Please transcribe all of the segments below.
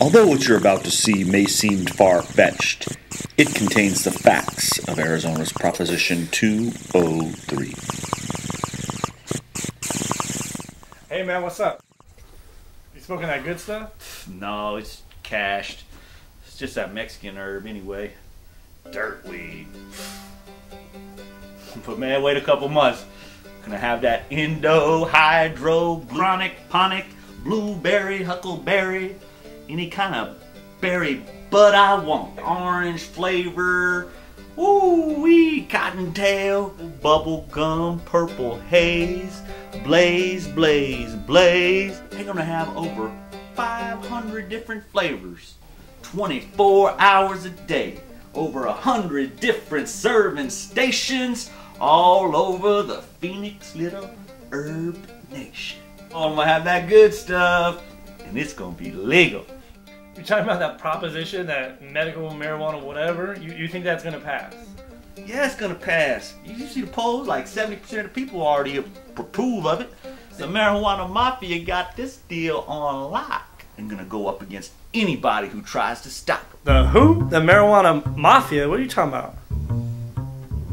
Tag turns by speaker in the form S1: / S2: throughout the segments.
S1: Although what you're about to see may seem far-fetched, it contains the facts of Arizona's Proposition 203.
S2: Hey man, what's up? You smoking that good stuff?
S3: No, it's cashed. It's just that Mexican herb anyway. Dirt weed. But man, wait a couple months. Gonna have that Indo, Hydro, Chronic, Blueberry, Huckleberry, any kind of berry bud I want. Orange flavor, ooh-wee, cottontail, bubble gum, purple haze, blaze, blaze, blaze. They're gonna have over 500 different flavors, 24 hours a day, over 100 different serving stations all over the Phoenix little herb nation. Oh, I'm gonna have that good stuff, and it's gonna be legal.
S2: You're talking about that proposition, that medical marijuana whatever, you think that's gonna pass?
S3: Yeah, it's gonna pass. You see the polls, like 70% of people already approve of it. The marijuana mafia got this deal on lock and gonna go up against anybody who tries to stop it.
S2: The who? The marijuana mafia? What are you talking about?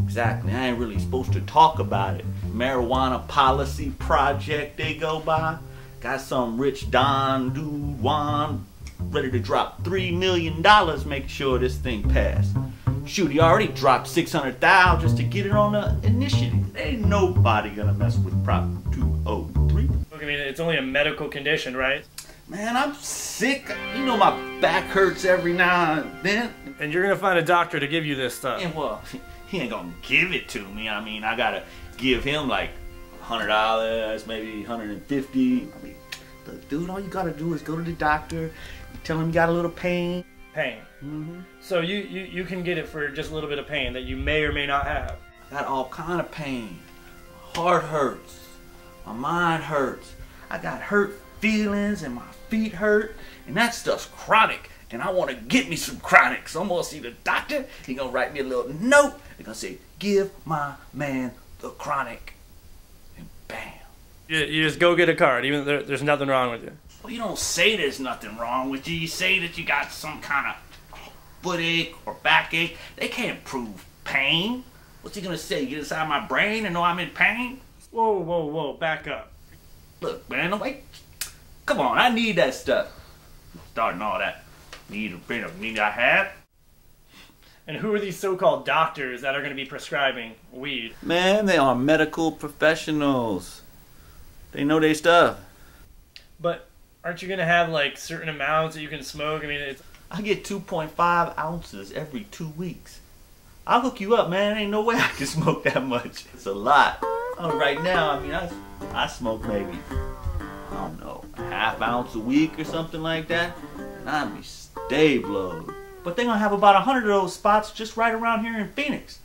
S3: Exactly, I ain't really supposed to talk about it. Marijuana policy project they go by. Got some rich Don dude Juan ready to drop $3 million make sure this thing passed. Shoot, he already dropped $600,000 just to get it on the initiative. Ain't nobody gonna mess with Prop 203.
S2: Look, I mean, it's only a medical condition, right?
S3: Man, I'm sick. You know my back hurts every now and then.
S2: And you're gonna find a doctor to give you this stuff.
S3: And well, he ain't gonna give it to me. I mean, I gotta give him like $100, maybe $150. I mean, look, dude, all you gotta do is go to the doctor, tell him you got a little pain.
S2: Pain. Mm-hmm. So you can get it for just a little bit of pain that you may or may not have.
S3: I got all kind of pain. My heart hurts. My mind hurts. I got hurt feelings and my feet hurt. And that stuff's chronic. And I want to get me some chronic. So I'm going to see the doctor. He's going to write me a little note. He's going to say, give my man the chronic. And bam.
S2: You just go get a card, even though there's nothing wrong with you.
S3: Well, you don't say there's nothing wrong with you. You say that you got some kind of footache or backache. They can't prove pain. What's he going to say? Get inside my brain and know I'm in pain?
S2: Whoa, whoa, whoa, back up.
S3: Look, man, wait. Come on, I need that stuff. Starting all that need I have.
S2: And who are these so-called doctors that are going to be prescribing weed?
S3: Man, they are medical professionals. They know their stuff.
S2: But aren't you going to have like certain amounts that you can smoke? I mean,
S3: I get 2.5 ounces every 2 weeks. I'll hook you up, man. Ain't no way I can smoke that much. It's a lot. Right now, I mean, I smoke maybe, I don't know, a half ounce a week or something like that. And I'd be stay blowed. But they're going to have about 100 of those spots just right around here in Phoenix.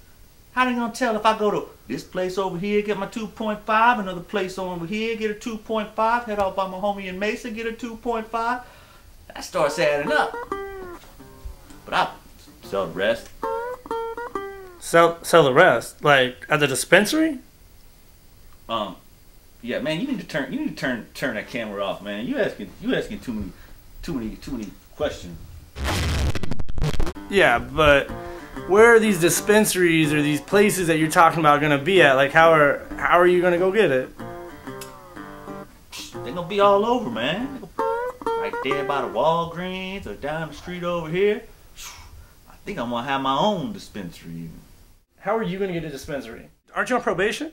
S3: How they going to tell if I go to this place over here, get my 2.5, another place over here, get a 2.5, head out by my homie in Mesa, get a 2.5? That starts adding up. But I'll sell the rest.
S2: Sell the rest? Like at the dispensary?
S3: Yeah, man, you need to turn that camera off, man. You asking too many questions.
S2: Yeah, but where are these dispensaries or these places that you're talking about gonna be at? Like, how are you gonna go get it?
S3: They're gonna be all over, man. Right there by the Walgreens or down the street over here. I think I'm gonna have my own dispensary.
S2: How are you gonna get a dispensary? Aren't you on probation?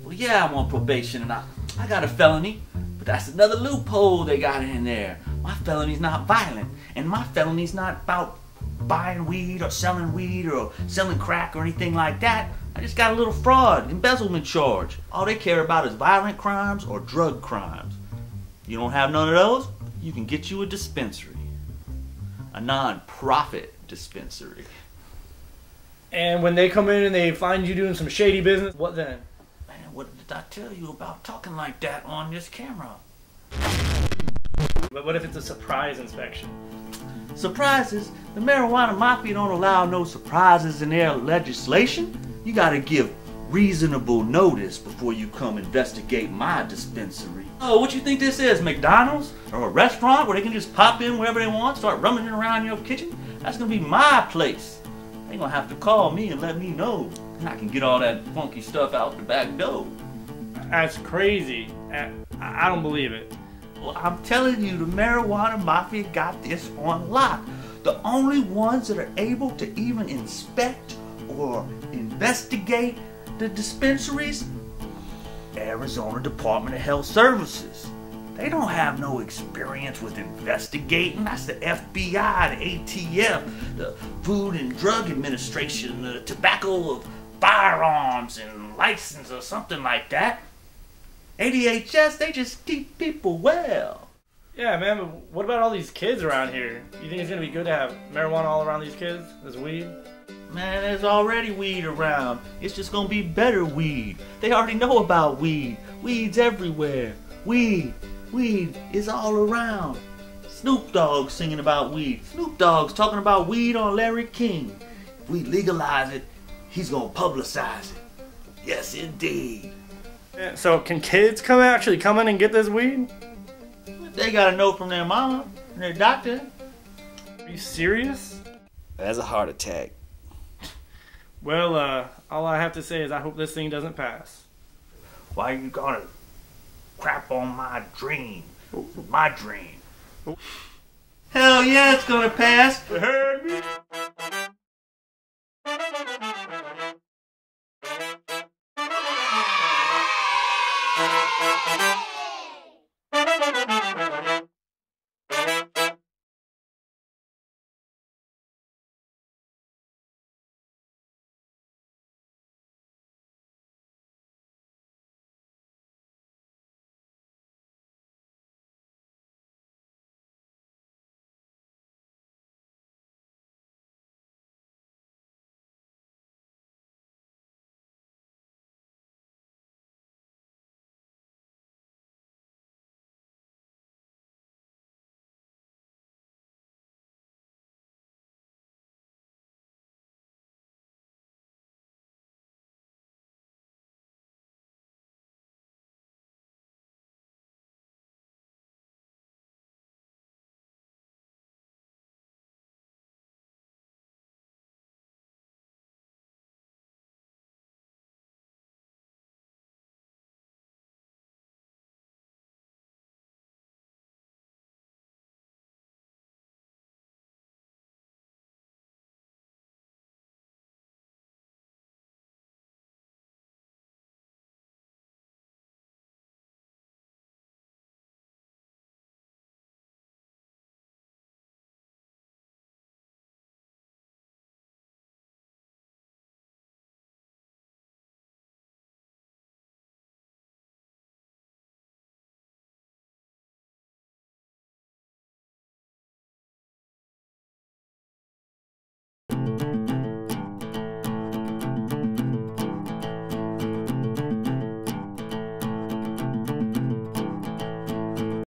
S3: Well, yeah, I'm on probation and I got a felony, but that's another loophole they got in there. My felony's not violent, and my felony's not about buying weed or selling crack or anything like that. I just got a little fraud, embezzlement charge. All they care about is violent crimes or drug crimes. You don't have none of those? You can get you a dispensary. A non-profit dispensary.
S2: And when they come in and they find you doing some shady business, what then?
S3: Man, what did I tell you about talking like that on this camera?
S2: But what if it's a surprise inspection?
S3: Surprises? The marijuana mafia don't allow no surprises in their legislation. You gotta give reasonable notice before you come investigate my dispensary. Oh, what you think this is, McDonald's? Or a restaurant where they can just pop in wherever they want, start rummaging around your kitchen? That's gonna be my place. They gonna have to call me and let me know. And I can get all that funky stuff out the back door.
S2: That's crazy. I don't believe it.
S3: Well, I'm telling you, the marijuana mafia got this on lock. The only ones that are able to even inspect or investigate the dispensaries, Arizona Department of Health Services. They don't have no experience with investigating. That's the FBI, the ATF, the Food and Drug Administration, the Tobacco of Firearms and License or something like that. ADHS, they just keep people well.
S2: Yeah, man, but what about all these kids around here? You think it's gonna be good to have marijuana all around these kids? This weed?
S3: Man, there's already weed around. It's just gonna be better weed. They already know about weed. Weed's everywhere. Weed is all around. Snoop Dogg's singing about weed. Snoop Dogg's talking about weed on Larry King. If we legalize it, he's gonna publicize it. Yes, indeed.
S2: Yeah, so can kids actually come in and get this weed?
S3: They got a note from their mama and their doctor.
S2: Are you serious?
S3: That's a heart attack.
S2: Well, all I have to say is I hope this thing doesn't pass.
S3: Why are you gonna crap on my dream? My dream. Hell yeah, it's gonna pass.
S2: You heard me?